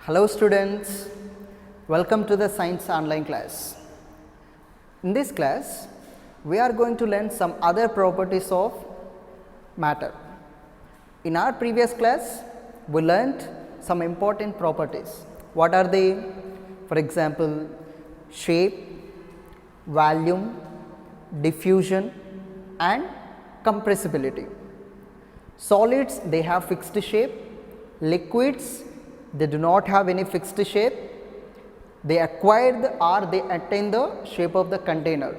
Hello students, welcome to the science online class. In this class, we are going to learn some other properties of matter. In our previous class, we learned some important properties. What are they? For example, shape, volume, diffusion and compressibility. Solids, they have fixed shape. Liquids, they do not have any fixed shape. They acquire or they attain the shape of the container.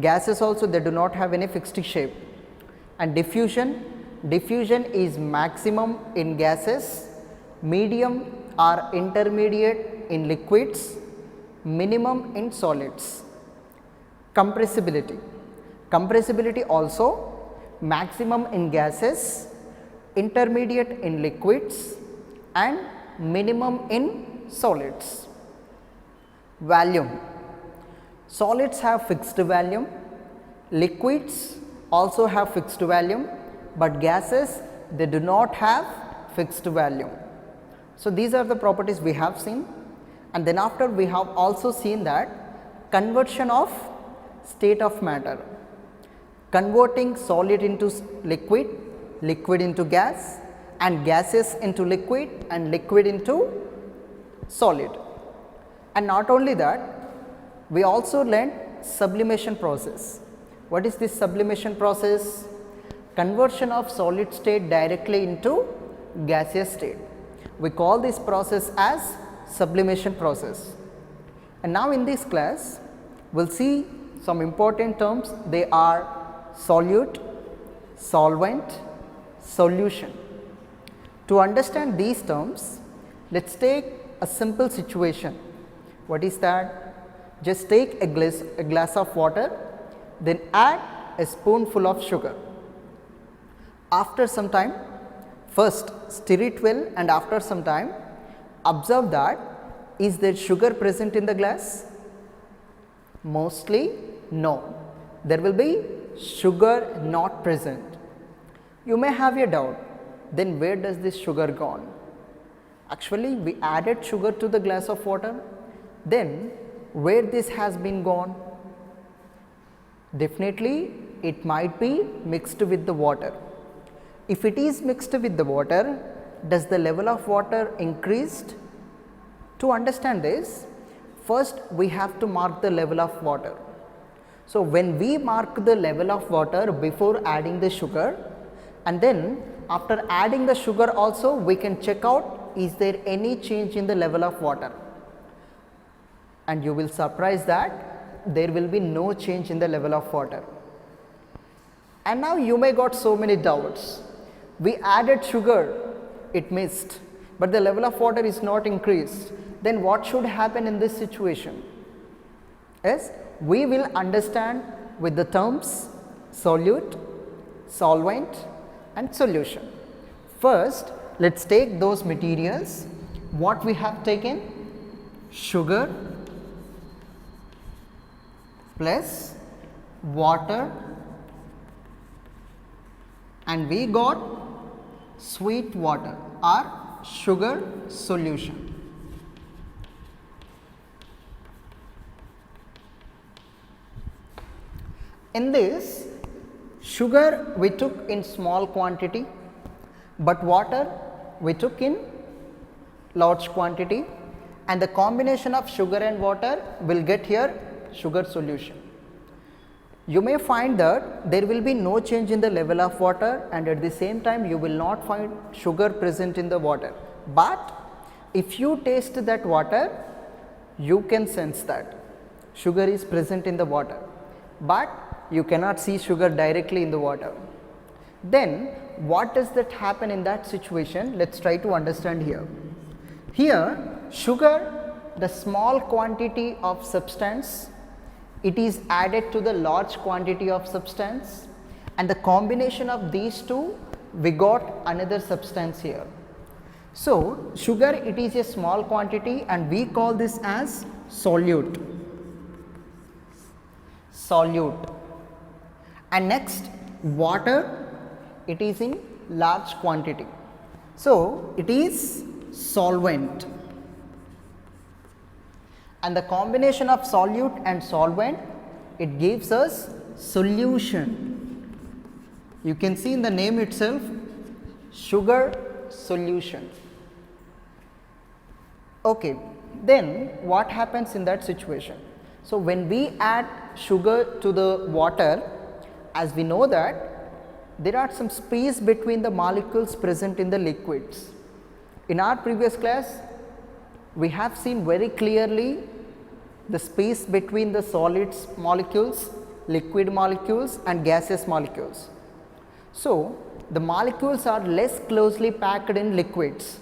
Gases also, they do not have any fixed shape. And diffusion is maximum in gases, medium or intermediate in liquids, minimum in solids. Compressibility also maximum in gases, intermediate in liquids and minimum in solids. Volume, solids have fixed volume, liquids also have fixed volume, but gases, they do not have fixed volume. So, these are the properties we have seen, and then after we have also seen that conversion of state of matter, converting solid into liquid, liquid into gas and gases into liquid and liquid into solid. And not only that, we also learned sublimation process. What is this sublimation process? Conversion of solid state directly into gaseous state. We call this process as sublimation process. And now in this class, we will see some important terms. They are solute, solvent, solution. To understand these terms, let us take a simple situation. What is that? Just take a glass of water, then add a spoonful of sugar. After some time, first stir it well, and after some time observe that is there sugar present in the glass? Mostly no, there will be sugar not present. You may have a doubt, then where does this sugar gone? Actually, we added sugar to the glass of water, then where this has been gone? Definitely it might be mixed with the water. If it is mixed with the water, does the level of water increased? To understand this, first we have to mark the level of water. So, when we mark the level of water before adding the sugar, and then after adding the sugar also we can check out is there any change in the level of water, and you will surprise that there will be no change in the level of water. And now you may got so many doubts. We added sugar, it missed, but the level of water is not increased. Then what should happen in this situation? Yes, we will understand with the terms solute, solvent and solution. First, let us take those materials. What we have taken? Sugar plus water, and we got sweet water or sugar solution. In this, sugar we took in small quantity, but water we took in large quantity, and the combination of sugar and water will get here sugar solution. You may find that there will be no change in the level of water, and at the same time you will not find sugar present in the water. But if you taste that water, you can sense that sugar is present in the water, but you cannot see sugar directly in the water. Then what does that happen in that situation? Let us try to understand here. Here sugar, the small quantity of substance, it is added to the large quantity of substance, and the combination of these two we got another substance here. So, sugar, it is a small quantity and we call this as solute. And next, water, it is in large quantity. So, it is solvent. and the combination of solute and solvent, it gives us solution. You can see in the name itself, sugar solution. Okay, then what happens in that situation? So, when we add sugar to the water, as we know that there are some space between the molecules present in the liquids. In our previous class, we have seen very clearly the space between the solids molecules, liquid molecules and gaseous molecules. So, the molecules are less closely packed in liquids.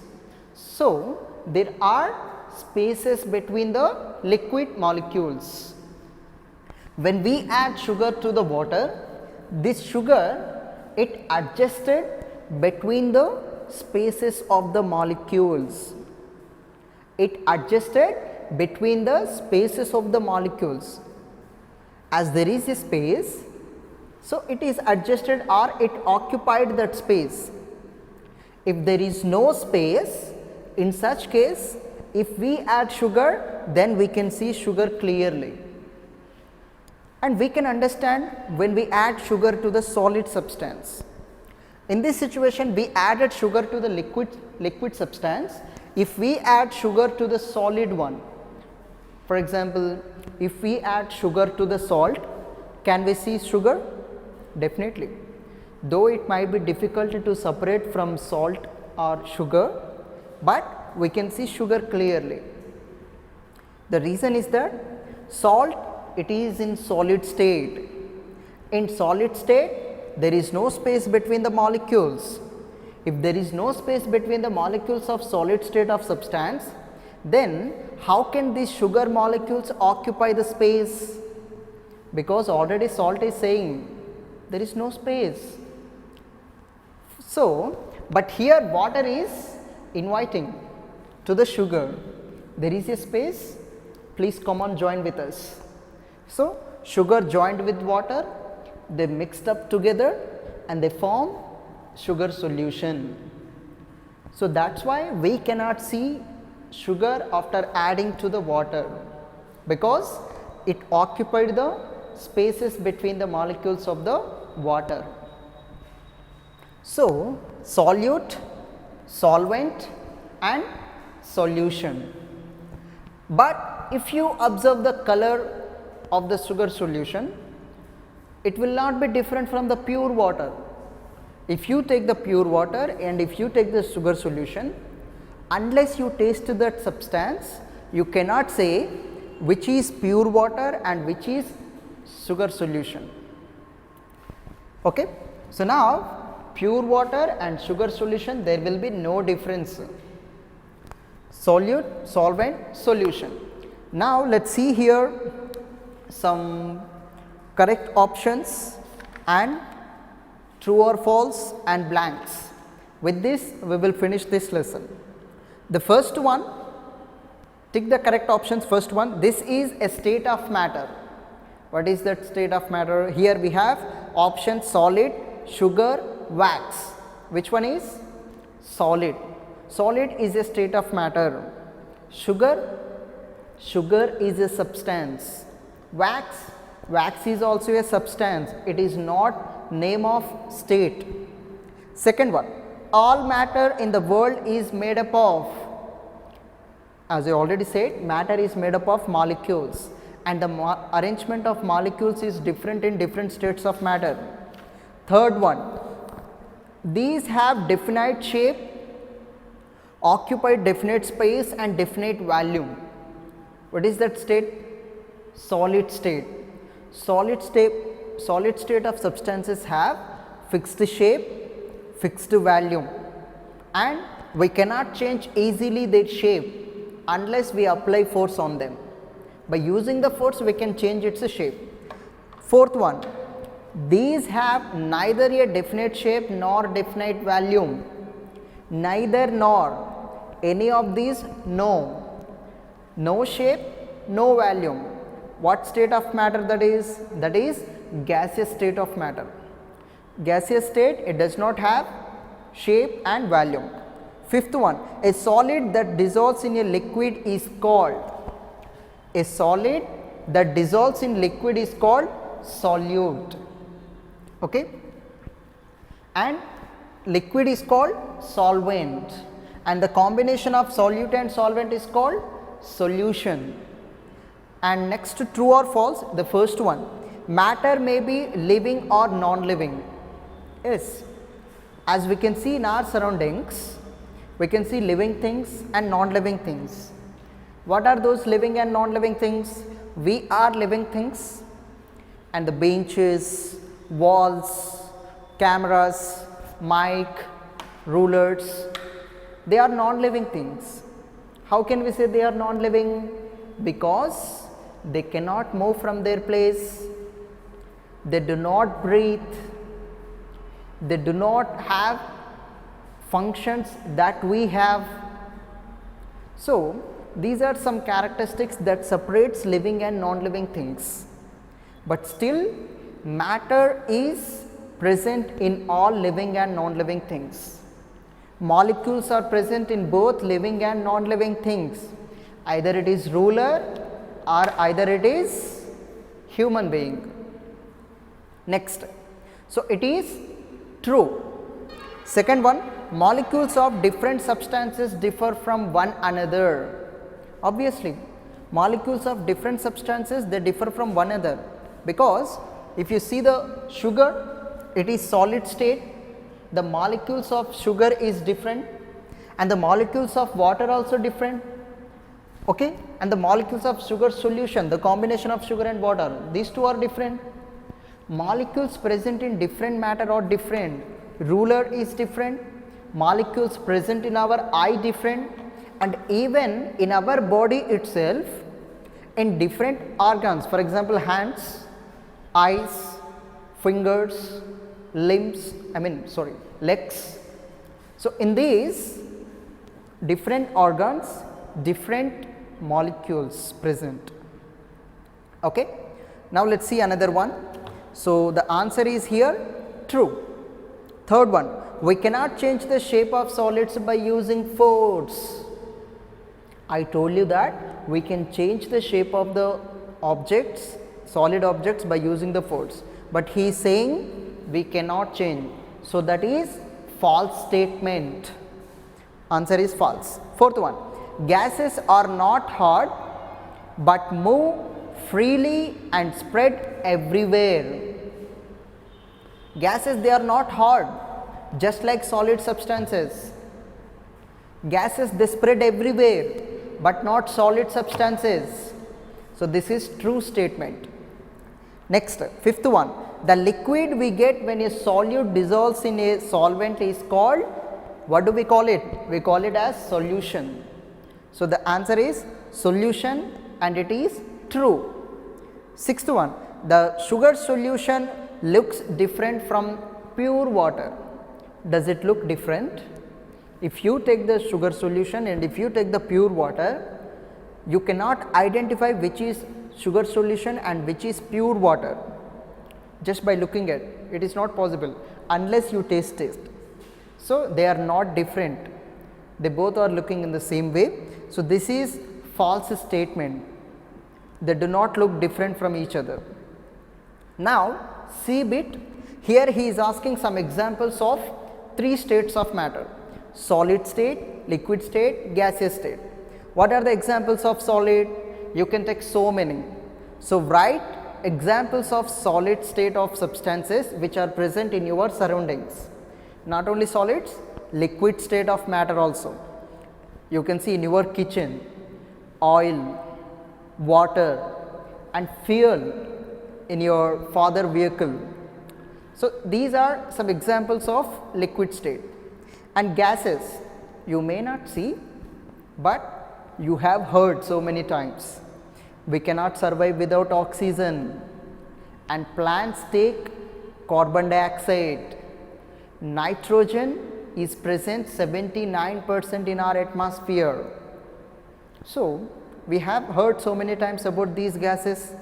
So, there are spaces between the liquid molecules. When we add sugar to the water, this sugar, it adjusted between the spaces of the molecules. It adjusted between the spaces of the molecules. As there is a space, so it is adjusted or it occupied that space. If there is no space, in such case, if we add sugar, then we can see sugar clearly. And we can understand when we add sugar to the solid substance. In this situation, we added sugar to the liquid substance. If we add sugar to the solid one, for example, if we add sugar to the salt, can we see sugar? Definitely. Though it might be difficult to separate from salt or sugar, but we can see sugar clearly. The reason is that salt, it is in solid state. In solid state, there is no space between the molecules. If there is no space between the molecules of solid state of substance, then how can these sugar molecules occupy the space? Because already salt is saying there is no space. So, but here water is inviting to the sugar. There is a space, please come on, join with us. So, sugar joined with water, they mixed up together and they form sugar solution. So, that is why we cannot see sugar after adding to the water, because it occupied the spaces between the molecules of the water. So, solute, solvent and solution. But if you observe the color of the sugar solution, it will not be different from the pure water. If you take the pure water and if you take the sugar solution, unless you taste that substance, you cannot say which is pure water and which is sugar solution. Okay? So, now pure water and sugar solution, there will be no difference. Solute, solvent, solution. Now, let us see here some correct options and true or false and blanks. With this, we will finish this lesson. The first one, tick the correct options. First one, this is a state of matter. What is that state of matter? Here we have option solid, sugar, wax. Which one is? Solid. Solid is a state of matter. Sugar, sugar is a substance. Wax, wax is also a substance. It is not name of state. Second one, all matter in the world is made up of, as I already said, matter is made up of molecules and the arrangement of molecules is different in different states of matter. Third one, these have definite shape, occupy definite space and definite volume. What is that state? Solid state. Solid state of substances have fixed shape, fixed volume, and we cannot change easily their shape unless we apply force on them. By using the force, we can change its shape. Fourth one, these have neither a definite shape nor definite volume. Neither nor. Any of these, no. No shape, no volume. What state of matter that is? That is gaseous state of matter. Gaseous state, it does not have shape and volume. Fifth one, a solid that dissolves in a liquid is called. A solid that dissolves in liquid is called solute, okay, and liquid is called solvent, and the combination of solute and solvent is called solution. And next to true or false, the first one, matter may be living or non-living. Yes, as we can see in our surroundings, we can see living things and non-living things. What are those living and non-living things? We are living things, and the benches, walls, cameras, mic, rulers, they are non-living things. How can we say they are non-living? Because they cannot move from their place, they do not breathe, they do not have functions that we have. So, these are some characteristics that separates living and non-living things, but still matter is present in all living and non-living things. Molecules are present in both living and non-living things, either it is ruler or either it is human being. Next, so it is true. Second one, molecules of different substances differ from one another. Obviously, molecules of different substances, they differ from one another, because if you see the sugar, it is solid state, the molecules of sugar is different, and the molecules of water also different, okay, and the molecules of sugar solution, the combination of sugar and water, these two are different. Molecules present in different matter are different, ruler is different, molecules present in our eye different, and even in our body itself in different organs, for example hands, eyes, fingers, limbs, legs. So, in these different organs, different molecules present. Okay. Now, let us see another one. So, the answer is here true. Third one, we cannot change the shape of solids by using force. I told you that we can change the shape of the objects, solid objects, by using the force, but he is saying we cannot change. So, that is false statement. Answer is false. Fourth one, gases are not hard but move freely and spread everywhere. Gases, they are not hard, just like solid substances. Gases, they spread everywhere, but not solid substances. So, this is true statement. Next, fifth one, the liquid we get when a solute dissolves in a solvent is called, what do we call it? We call it as solution. So, the answer is solution, and it is true. Sixth one, the sugar solution looks different from pure water. Does it look different? If you take the sugar solution and if you take the pure water, you cannot identify which is sugar solution and which is pure water just by looking at it. It is not possible unless you taste it. So, they are not different, they both are looking in the same way. So, this is false statement, they do not look different from each other. Now, C bit, here he is asking some examples of three states of matter: solid state, liquid state, gaseous state. What are the examples of solid? You can take so many. So, write examples of solid state of substances which are present in your surroundings. Not only solids, liquid state of matter also. You can see in your kitchen, oil, water and fuel in your father vehicle. So, these are some examples of liquid state. And gases, you may not see, but you have heard so many times. We cannot survive without oxygen, and plants take carbon dioxide. Nitrogen is present 79% in our atmosphere. So, we have heard so many times about these gases.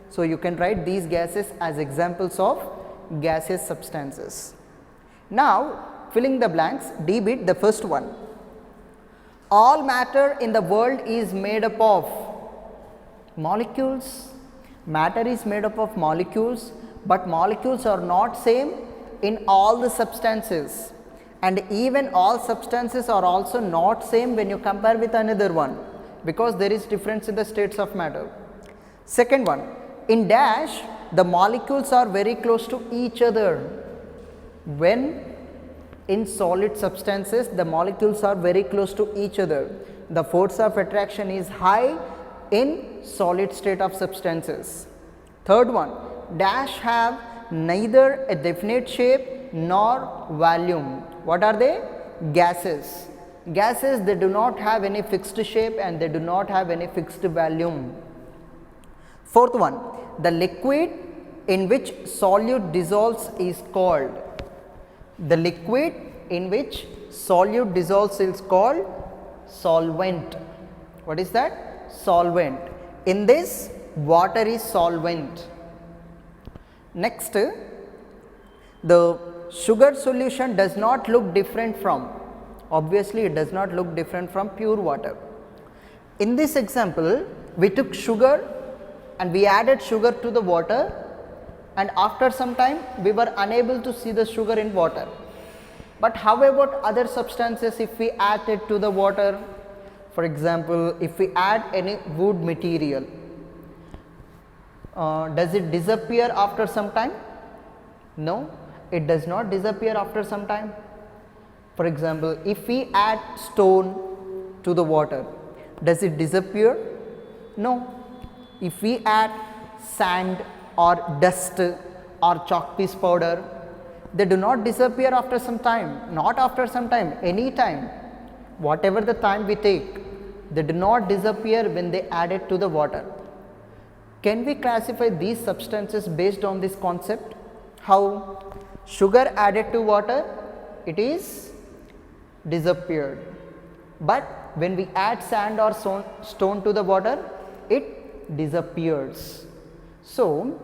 So, you can write these gases as examples of gaseous substances. Now, filling the blanks, D bit, the first one. All matter in the world is made up of. Molecules, matter is made up of molecules, but molecules are not same in all the substances, and even all substances are also not same when you compare with another one, because there is difference in the states of matter. Second one, in dash the molecules are very close to each other. When in solid substances the molecules are very close to each other, the force of attraction is high in solid state of substances. Third one, dash have neither a definite shape nor volume. What are they? Gases. Gases, they do not have any fixed shape and they do not have any fixed volume. Fourth one, the liquid in which solute dissolves is called. The liquid in which solute dissolves is called solvent. What is that? Solvent. In this, water is solvent. Next, the sugar solution does not look different from, obviously it does not look different from pure water. In this example, we took sugar and we added sugar to the water, and after some time we were unable to see the sugar in water. But how about other substances if we add it to the water? For example, if we add any wood material, does it disappear after some time? No, it does not disappear after some time. For example, if we add stone to the water, does it disappear? No. If we add sand or dust or chalk piece powder, they do not disappear after some time, not after some time, any time, whatever the time we take, they do not disappear when they add it to the water. Can we classify these substances based on this concept? How? Sugar added to water, it is disappeared, but when we add sand or stone to the water, it disappears. So,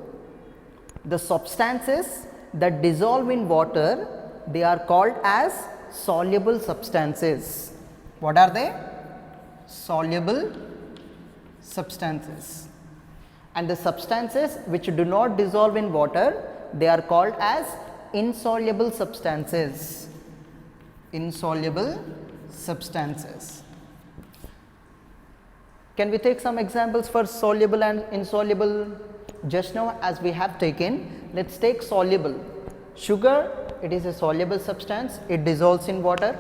the substances that dissolve in water, they are called as soluble substances. What are they? Soluble substances. And the substances which do not dissolve in water, they are called as insoluble substances. Insoluble substances. Can we take some examples for soluble and insoluble? Just now as we have taken, let us take soluble. Sugar, it is a soluble substance, it dissolves in water.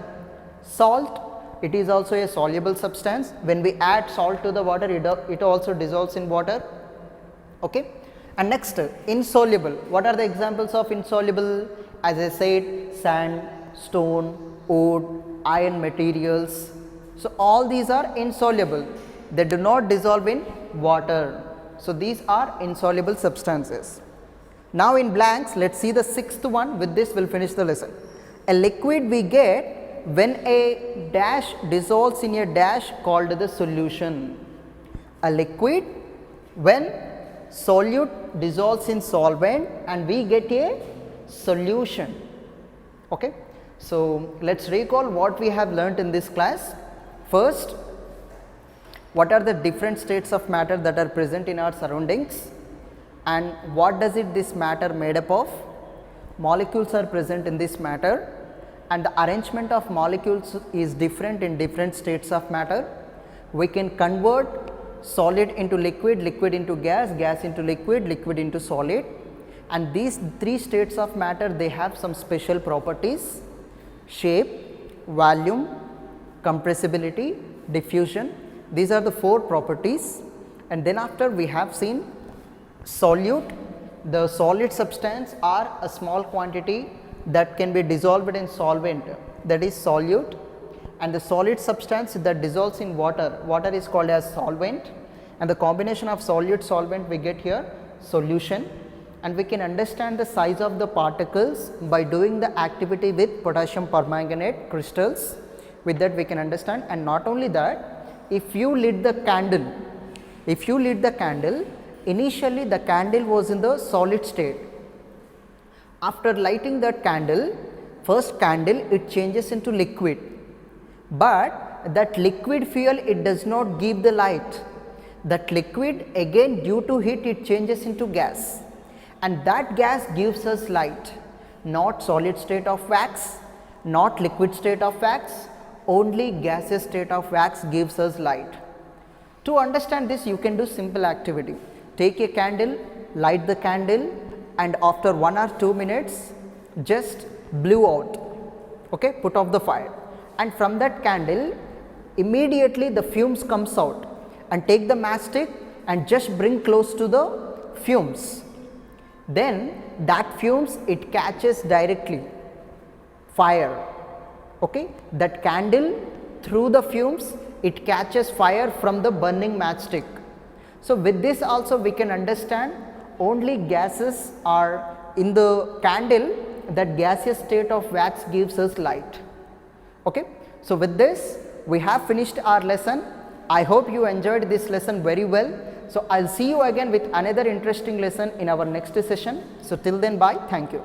Salt, it is also a soluble substance. When we add salt to the water, it also dissolves in water. Okay. And next, insoluble. What are the examples of insoluble? As I said, sand, stone, wood, iron materials. So, all these are insoluble. They do not dissolve in water. So, these are insoluble substances. Now, in blanks, let us see the sixth one. With this, we will finish the lesson. A liquid we get when a dash dissolves in a dash called the solution. A liquid when solute dissolves in solvent and we get a solution. Okay. So, let us recall what we have learnt in this class. First, what are the different states of matter that are present in our surroundings, and what does this matter made up of? Molecules are present in this matter, and the arrangement of molecules is different in different states of matter. We can convert solid into liquid, liquid into gas, gas into liquid, liquid into solid, and these three states of matter, they have some special properties: shape, volume, compressibility, diffusion. These are the four properties. And then after we have seen solute, the solid substance are a small quantity that can be dissolved in solvent, that is solute, and the solid substance that dissolves in water, water is called as solvent, and the combination of solute solvent we get here solution. And we can understand the size of the particles by doing the activity with potassium permanganate crystals. With that we can understand. And not only that, if you lit the candle, initially the candle was in the solid state. After lighting that candle, first candle, it changes into liquid, but that liquid fuel, it does not give the light. That liquid again due to heat it changes into gas, and that gas gives us light, not solid state of wax, not liquid state of wax, only gaseous state of wax gives us light. To understand this, you can do simple activity. Take a candle, light the candle, and after 1 or 2 minutes just blew out, okay, put off the fire, and from that candle immediately the fumes comes out, and take the matchstick and just bring close to the fumes. Then that fumes it catches directly fire, okay, that candle through the fumes it catches fire from the burning matchstick. So with this also we can understand only gases are in the candle, that gaseous state of wax gives us light, okay. So with this we have finished our lesson. I hope you enjoyed this lesson very well. So I'll see you again with another interesting lesson in our next session. So till then, bye, thank you.